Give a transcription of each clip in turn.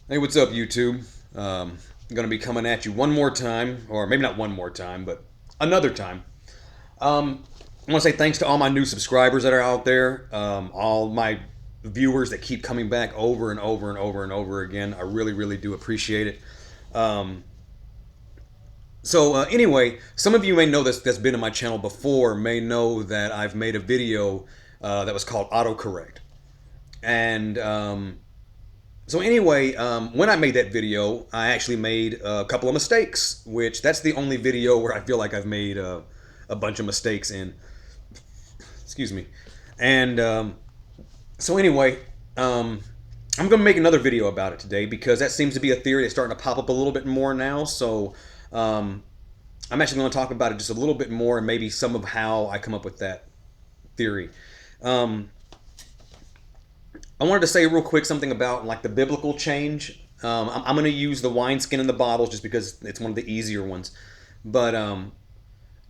Hey, what's up, YouTube? I'm going to be coming at you one more time, or maybe not one more time, but another time. I want to say thanks to all my new subscribers that are out there, all my viewers that keep coming back over and over and over and over again. I really, really do appreciate it. Um, anyway, some of you may know this that's been in my channel before may know that I've made a video that was called autocorrect. And when I made that video, I actually made a couple of mistakes, which that's the only video where I feel like I've made a bunch of mistakes in. Excuse me. And so anyway, um, I'm going to make another video about it today because that seems to be a theory that's starting to pop up a little bit more now. So um, I'm actually going to talk about it just a little bit more and maybe some of how I come up with that theory. Um, I wanted to say real quick something about like the biblical change. I'm going to use the wineskin in the bottles just because it's one of the easier ones, but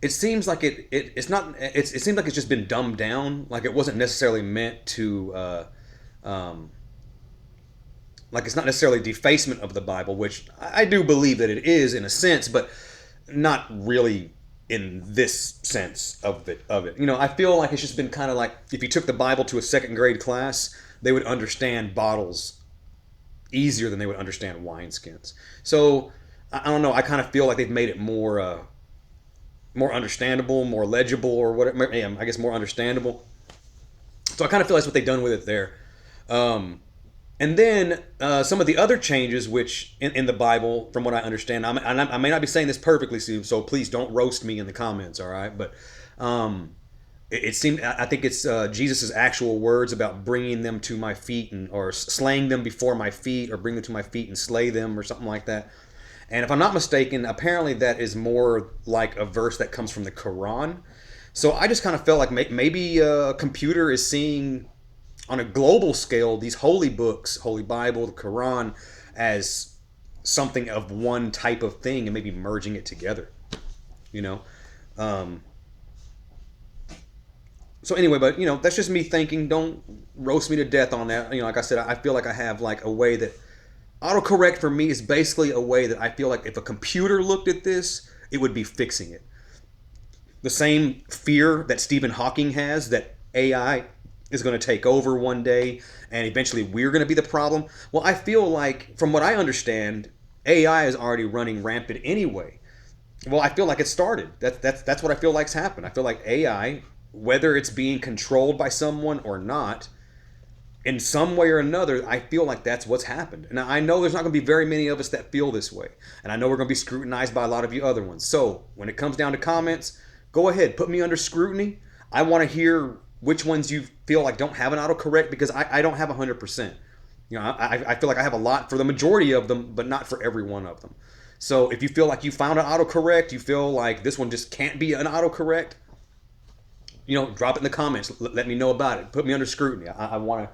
it seems like it's not. It seems like it's just been dumbed down. Like it wasn't necessarily meant to. Um, like it's not necessarily defacement of the Bible, which I do believe that it is in a sense, but not really in this sense of it. I feel like it's just been kind of like if you took the Bible to a second grade class, they would understand bottles easier than they would understand wineskins. So I don't know. I kind of feel like they've made it more understandable, more legible, or whatever. Yeah, I guess more understandable. So I kind of feel that's what they've done with it there. Um, and then some of the other changes, which in the Bible, from what I understand, I may not be saying this perfectly, Steve, so please don't roast me in the comments, all right? But um, it seemed, I think it's Jesus' actual words about bringing them to my feet and or slaying them before my feet or bring them to my feet and slay them or something like that. And if I'm not mistaken, apparently that is more like a verse that comes from the Quran. So I just kind of felt like maybe a computer is seeing on a global scale these holy books, Holy Bible, the Quran, as something of one type of thing and maybe merging it together. You know. Um, so anyway, but that's just me thinking. Don't roast me to death on that. Like I said, I feel like I have like a way that autocorrect for me is basically a way that I feel like if a computer looked at this, it would be fixing it. The same fear that Stephen Hawking has that AI is going to take over one day and eventually we're going to be the problem. Well, I feel like, from what I understand, AI is already running rampant anyway. Well, I feel like it started. That's what I feel like's happened. I feel like AI, whether it's being controlled by someone or not, in some way or another, I feel like that's what's happened. And I know there's not going to be very many of us that feel this way. And I know we're going to be scrutinized by a lot of you other ones. So when it comes down to comments, go ahead, put me under scrutiny. I want to hear which ones you feel like don't have an autocorrect because I don't have 100%. I feel like I have a lot for the majority of them, but not for every one of them. So if you feel like you found an autocorrect, you feel like this one just can't be an autocorrect, drop it in the comments. Let me know about it. Put me under scrutiny. I want to.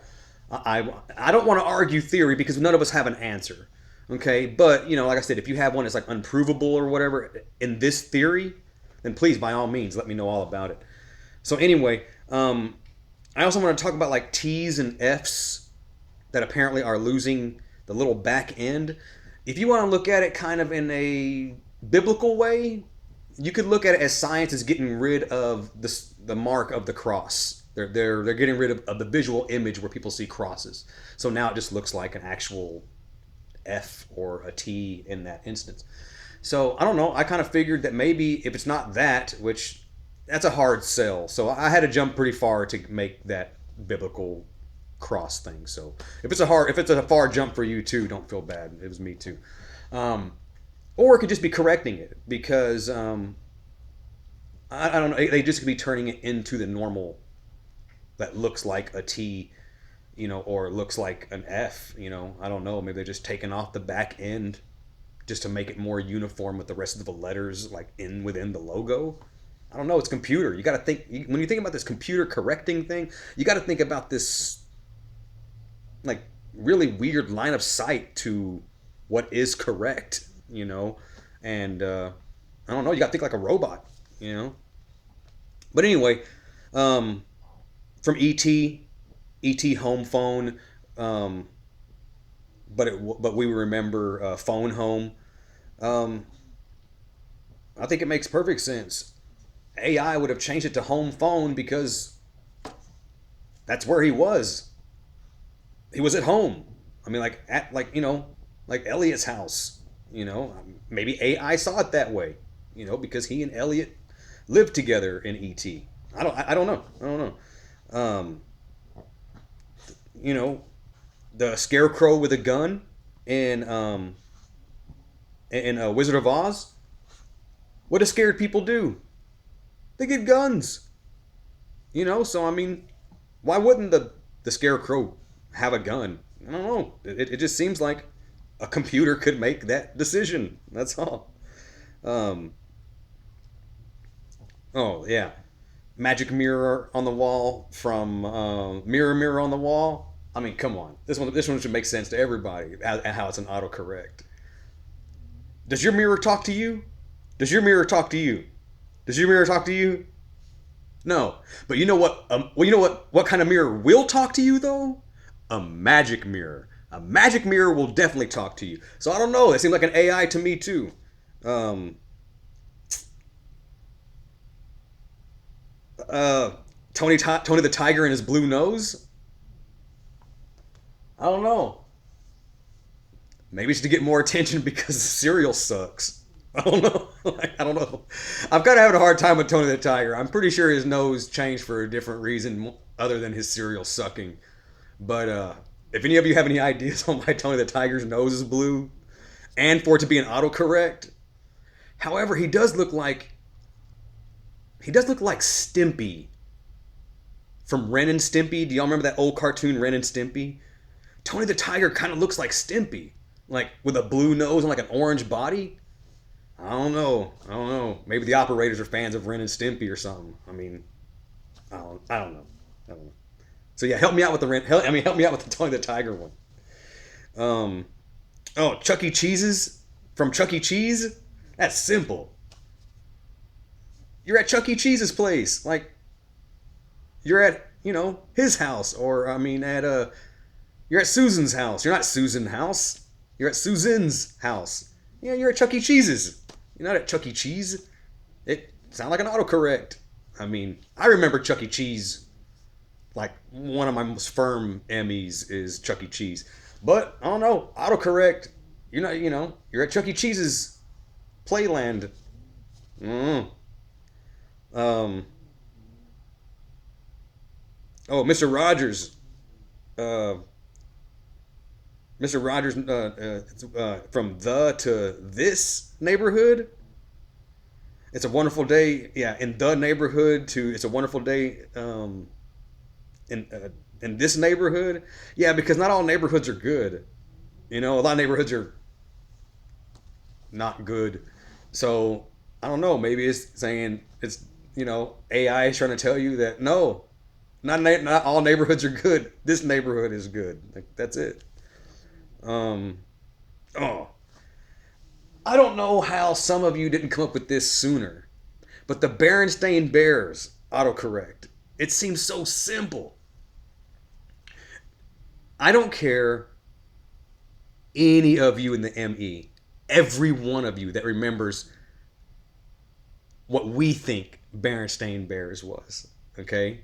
I don't want to argue theory because none of us have an answer. Okay, but like I said, if you have one that's like unprovable or whatever in this theory, then please, by all means, let me know all about it. So anyway, I also want to talk about like T's and F's that apparently are losing the little back end. If you want to look at it kind of in a biblical way, you could look at it as science is getting rid of the mark of the cross. They're getting rid of the visual image where people see crosses. So now it just looks like an actual F or a T in that instance. So I don't know. I kind of figured that maybe if it's not that, which that's a hard sell. So I had to jump pretty far to make that biblical cross thing. So if it's a far jump for you too, don't feel bad. It was me too. Um, or it could just be correcting it because I don't know. They just could be turning it into the normal that looks like a T, or looks like an F. I don't know. Maybe they're just taking off the back end just to make it more uniform with the rest of the letters, like within the logo. I don't know. It's computer. You got to think when you think about this computer correcting thing. You got to think about this like really weird line of sight to what is correct. And I don't know. You got to think like a robot. But anyway, um, from ET home phone, um, but we remember phone home. Um, I think it makes perfect sense. AI would have changed it to home phone because that's where he was. He was at home. I mean, like at like Elliot's house. Maybe AI saw it that way. Because he and Elliot lived together in ET. I don't know. I don't know. You know, the Scarecrow with a gun in Wizard of Oz. What do scared people do? They get guns. So I mean, why wouldn't the Scarecrow have a gun? I don't know. It just seems like a computer could make that decision. That's all. Um, oh yeah, magic mirror on the wall from Mirror Mirror on the Wall. I mean, come on. This one should make sense to everybody. How it's an autocorrect. Does your mirror talk to you? Does your mirror talk to you? Does your mirror talk to you? No. But you know what? Well, you know what kind of mirror will talk to you though? A magic mirror. A magic mirror will definitely talk to you. So I don't know. It seems like an AI to me too. Um, uh, Tony the Tiger and his blue nose. I don't know. Maybe it's to get more attention because the cereal sucks. I don't know. I don't know. I'm kind of having a hard time with Tony the Tiger. I'm pretty sure his nose changed for a different reason other than his cereal sucking. But if any of you have any ideas on why Tony the Tiger's nose is blue and for it to be an autocorrect, however, he does look like Stimpy from Ren and Stimpy. Do y'all remember that old cartoon Ren and Stimpy? Tony the Tiger kind of looks like Stimpy, like with a blue nose and like an orange body. I don't know. I don't know. Maybe the operators are fans of Ren and Stimpy or something. I mean, I don't know. I don't know. So yeah, help me out with the Ren. Help me out with the Tony the Tiger one. Um, oh, Chuck E. Cheese's from Chuck E. Cheese. That's simple. You're at Chuck E. Cheese's place, like you're at his house, or I mean you're at Susan's house. You're not Susan House. You're at Susan's house. Yeah, you're at Chuck E. Cheese's. You're not at Chuck E. Cheese. It sounds like an autocorrect. I mean, I remember Chuck E. Cheese. Like one of my most firm Emmys is Chuck E. Cheese. But I don't know, autocorrect. You're not, you're at Chuck E. Cheese's Playland. Mm. Um. Oh, Mr. Rogers. Uh, Mr. Rogers. From the to this neighborhood. It's a wonderful day. Yeah, in the neighborhood to it's a wonderful day. In in this neighborhood. Yeah, because not all neighborhoods are good. A lot of neighborhoods are not good. So I don't know. Maybe it's saying it's AI is trying to tell you that no, not all neighborhoods are good. This neighborhood is good. Like that's it. Um. Oh, I don't know how some of you didn't come up with this sooner, but the Berenstain Bears autocorrect. It seems so simple. I don't care any of you in the ME, every one of you that remembers what we think Berenstain Bears was. Okay,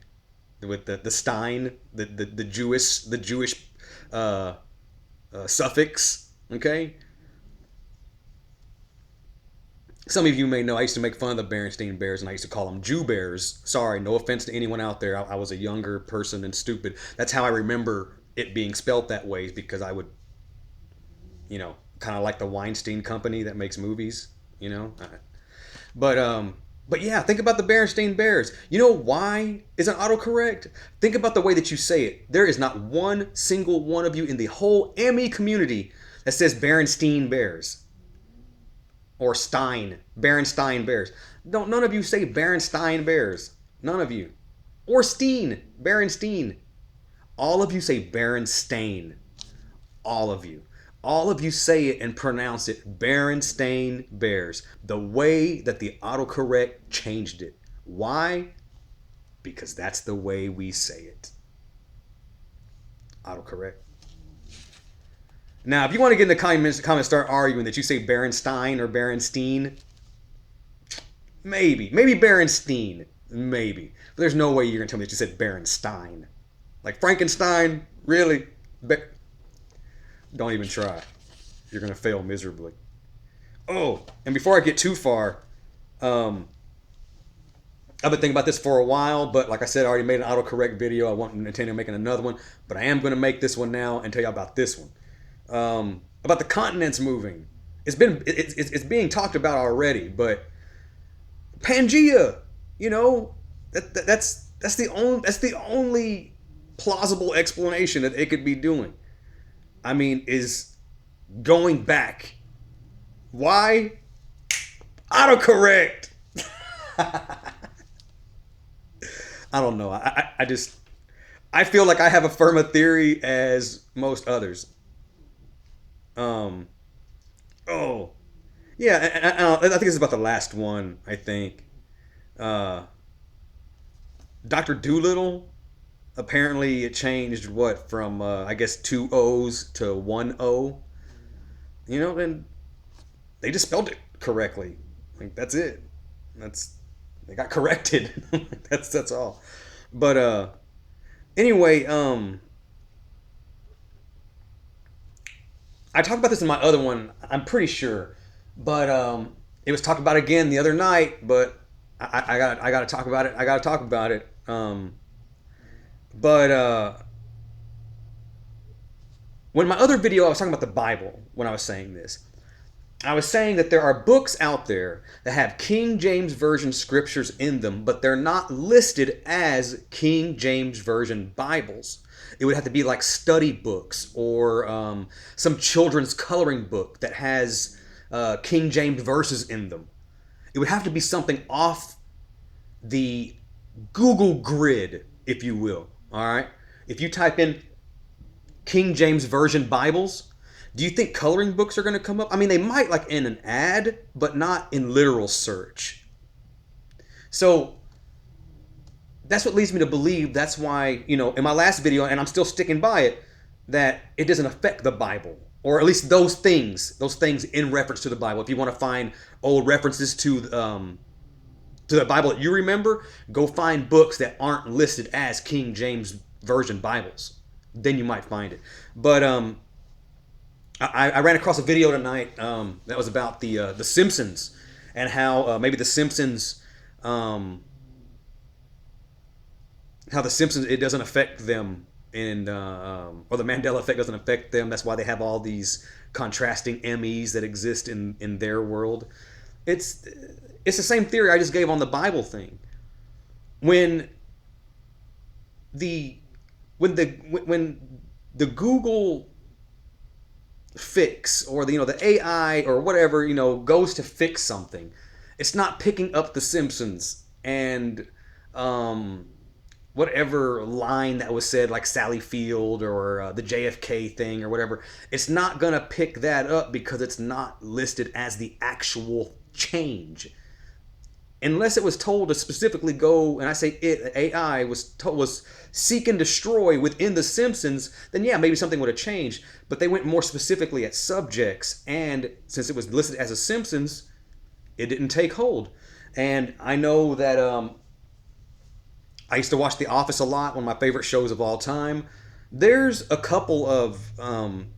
with the Stein, the Jewish uh, suffix. Okay, some of you may know I used to make fun of the Berenstain Bears and I used to call them Jew Bears. Sorry, no offense to anyone out there. I was a younger person and stupid. That's how I remember it being spelt that way because I would, kind of like the Weinstein Company that makes movies, you know. But but yeah, think about the Berenstain Bears. You know why is an autocorrect? Think about the way that you say it. There is not one single one of you in the whole ME community that says Berenstain Bears or Berenstain Bears. None of you say Berenstain Bears. None of you. Or Berenstain. All of you say Berenstain. All of you. All of you say it and pronounce it Berenstain Bears. The way that the autocorrect changed it. Why? Because that's the way we say it. Autocorrect. Now, if you want to get in the comments, start arguing that you say Berenstain or Berenstain, maybe Berenstain, maybe. But there's no way you're gonna tell me that you said Berenstain, like Frankenstein. Really? Be- don't even try. You're gonna fail miserably. Oh, and before I get too far, um, I've been thinking about this for a while, but like I said, I already made an autocorrect video. I wasn't intending on making another one, but I am going to make this one now and tell you about this one. About the continents moving. It's being talked about already, but Pangea, you know, that's the only plausible explanation that it could be doing. I mean, is going back. Why? Autocorrect. I don't know. I just I feel like I have a firmer theory as most others. Um. Oh. Yeah. I think this is about the last one. I think. Uh. Doctor Doolittle. Apparently, it changed what from I guess two O's to one O. You know, and they just spelled it correctly. Like that's it. That's they got corrected. That's all. But anyway, I talked about this in my other one. I'm pretty sure, but it was talked about again the other night. But I got to talk about it. I got to talk about it. But when my other video, I was talking about the Bible when I was saying this. I was saying that there are books out there that have King James Version scriptures in them, but they're not listed as King James Version Bibles. It would have to be like study books or some children's coloring book that has King James verses in them. It would have to be something off the Google grid, if you will. All right? If you type in King James Version Bibles, do you think coloring books are going to come up? I mean, they might like in an ad, but not in literal search. So that's what leads me to believe that's why, in my last video, and I'm still sticking by it, that it doesn't affect the Bible. Or at least those things in reference to the Bible. If you want to find old references to the Bible that you remember, go find books that aren't listed as King James Version Bibles. Then you might find it. But I ran across a video tonight that was about the Simpsons and how maybe the Simpsons, how the Simpsons, it doesn't affect them or the Mandela effect doesn't affect them. That's why they have all these contrasting Emmys that exist in their world. It's the same theory I just gave on the Bible thing. When the Google fix or the AI or whatever goes to fix something, it's not picking up the Simpsons and whatever line that was said, like Sally Field or the JFK thing or whatever. It's not gonna pick that up because it's not listed as the actual change, unless it was told to specifically go, and I say it, AI was seek and destroy within the Simpsons, then yeah, maybe something would have changed. But they went more specifically at subjects, and since it was listed as a Simpsons, it didn't take hold. And I know that I used to watch The Office a lot, one of my favorite shows of all time. There's a couple of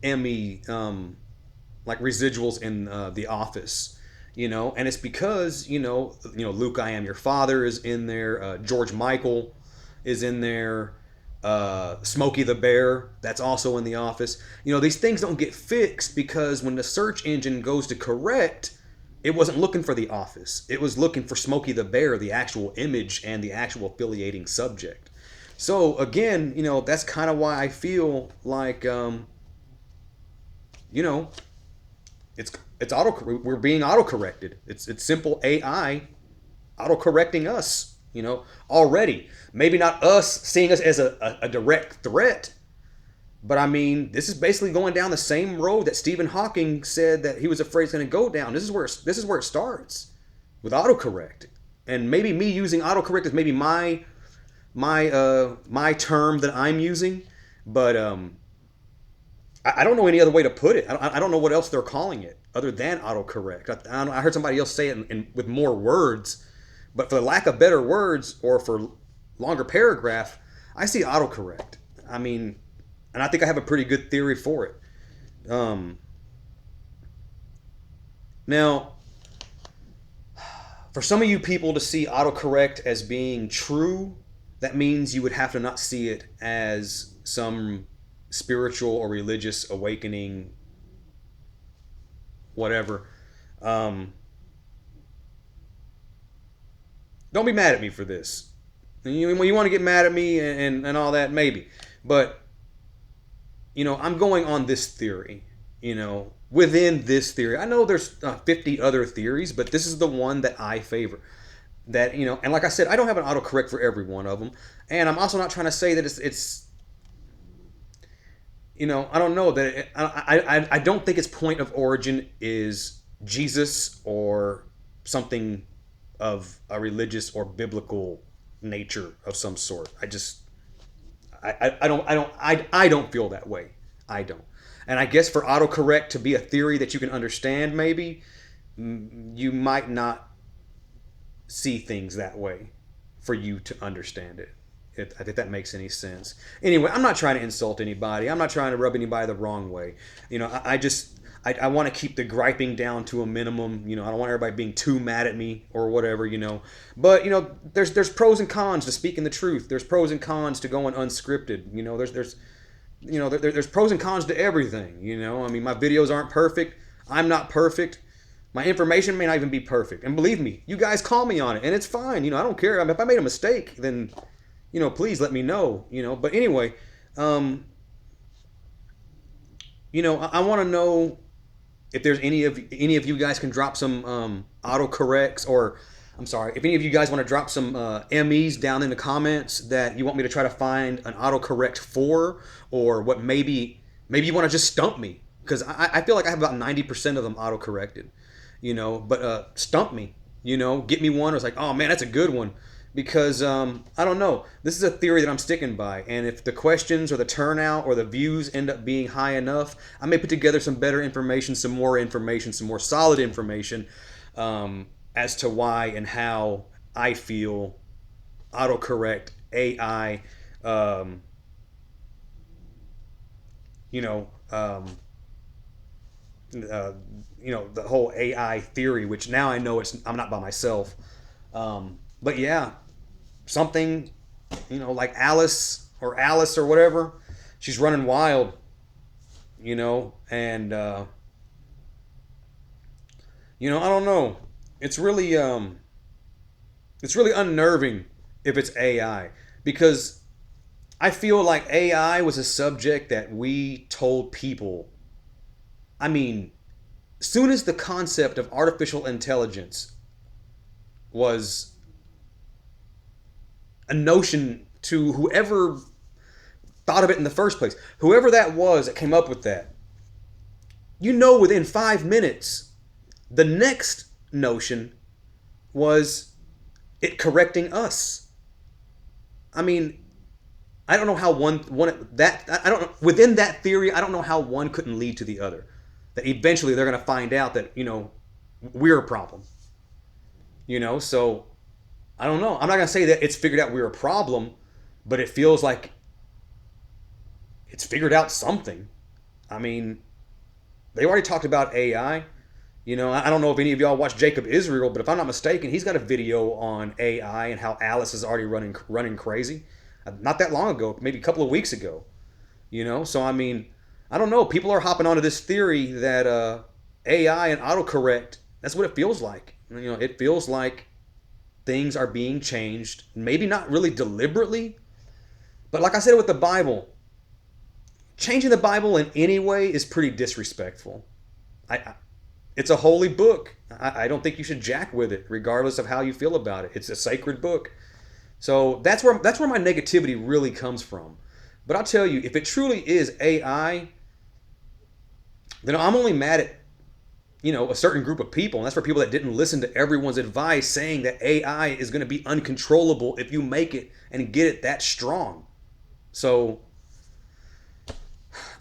Emmy like residuals in The Office. And it's because Luke, I Am Your Father is in there. George Michael is in there. Smokey the Bear, that's also in The Office. These things don't get fixed because when the search engine goes to correct, it wasn't looking for The Office. It was looking for Smokey the Bear, the actual image and the actual affiliating subject. So again, that's kind of why I feel like we're being autocorrected. It's simple AI autocorrecting us, already. Maybe not us seeing us as a direct threat, but I mean, this is basically going down the same road that Stephen Hawking said that he was afraid it's going to go down. This is where it starts with autocorrect, and maybe me using autocorrect is maybe my term that I'm using, but I don't know any other way to put it. I don't know what else they're calling it other than autocorrect. I heard somebody else say it with more words, but for the lack of better words or for longer paragraph, I see autocorrect. I mean, and I think I have a pretty good theory for it. Um, Now, for some of you people to see autocorrect as being true, that means you would have to not see it as some spiritual or religious awakening, whatever. Um, don't be mad at me for this. When you want to get mad at me and all that, maybe. But, I'm going on this theory, within this theory. I know there's 50 other theories, but this is the one that I favor. That, and like I said, I don't have an autocorrect for every one of them. And I'm also not trying to say that it's I don't know that I don't think its point of origin is Jesus or something of a religious or biblical nature of some sort. I don't feel that way. I don't. And I guess for autocorrect to be a theory that you can understand, maybe you might not see things that way for you to understand it. I think that makes any sense. Anyway, I'm not trying to insult anybody. I'm not trying to rub anybody the wrong way. I want to keep the griping down to a minimum. I don't want everybody being too mad at me or whatever. But there's pros and cons to speaking the truth. There's pros and cons to going unscripted. There's pros and cons to everything. I mean, my videos aren't perfect. I'm not perfect. My information may not even be perfect. And believe me, you guys call me on it, and it's fine. I don't care. I mean, if I made a mistake, then please let me know. But anyway, I want to know if there's any of you guys can drop some autocorrects, or I'm sorry, if any of you guys want to drop some MEs down in the comments that you want me to try to find an autocorrect for, or what maybe you want to just stump me, because I feel like I have about 90% of them autocorrected, but stump me, get me one. Or it's like, oh man, that's a good one. Because I don't know, this is a theory that I'm sticking by, and if the questions or the turnout or the views end up being high enough, I may put together some better information, some more solid information, as to why and how I feel autocorrect, AI, you know, um, the whole AI theory, which now I know I'm not by myself. But yeah, something, like Alice or whatever, she's running wild, and I don't know. It's really unnerving if it's AI, because I feel like AI was a subject that we told people. I mean, soon as the concept of artificial intelligence was a notion to whoever thought of it in the first place, whoever that was that came up with that, within 5 minutes, the next notion was it correcting us. I mean, I don't know how one that I don't know, within that theory, I don't know how one couldn't lead to the other. That eventually they're going to find out that we're a problem. So I don't know. I'm not going to say that it's figured out we're a problem, but it feels like it's figured out something. I mean, they already talked about AI. I don't know if any of y'all watch Jacob Israel, but if I'm not mistaken, he's got a video on AI and how Alice is already running crazy. Not that long ago, maybe a couple of weeks ago. So I mean, I don't know. People are hopping onto this theory that AI and autocorrect, that's what it feels like. It feels like things are being changed, maybe not really deliberately, but like I said with the Bible, changing the Bible in any way is pretty disrespectful. It's a holy book. I don't think you should jack with it, regardless of how you feel about it. It's a sacred book. So that's where my negativity really comes from. But I'll tell you, if it truly is AI, then I'm only mad at a certain group of people, and that's for people that didn't listen to everyone's advice saying that AI is going to be uncontrollable if you make it and get it that strong. So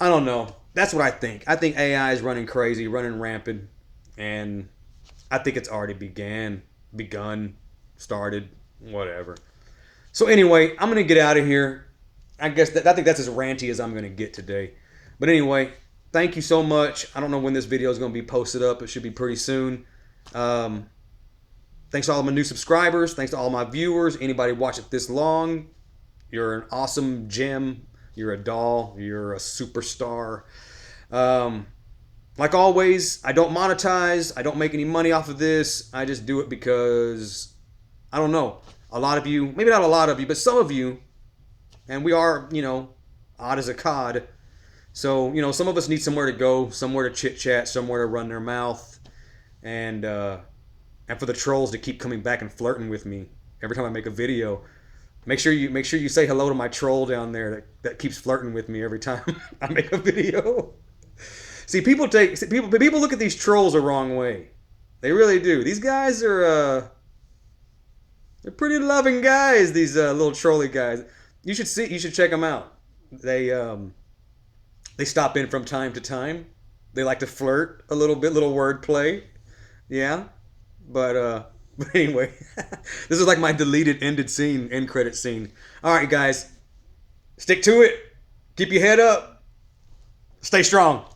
I don't know. That's what I think. I think AI is running crazy, running rampant, and I think it's already begun, started, whatever. So anyway, I'm gonna get out of here. I think that's as ranty as I'm gonna get today. But anyway, thank you so much. I don't know when this video is gonna be posted up. It should be pretty soon. Um, Thanks to all of my new subscribers. Thanks to all my viewers. Anybody watch it this long, you're an awesome gem. You're a doll. You're a superstar. Um, like always, I don't monetize. I don't make any money off of this. I just do it because, I don't know, a lot of you, maybe not a lot of you, but some of you, and we are, odd as a cod. So, some of us need somewhere to go, somewhere to chit chat, somewhere to run their mouth, and for the trolls to keep coming back and flirting with me every time I make a video. Make sure you say hello to my troll down there that keeps flirting with me every time I make a video. See, people look at these trolls the wrong way. They really do. These guys are they're pretty loving guys. These little trolly guys. You should check them out. They stop in from time to time. They like to flirt a little bit, little wordplay. Yeah, but anyway, this is like my deleted end credit scene. All right, guys, stick to it. Keep your head up. Stay strong.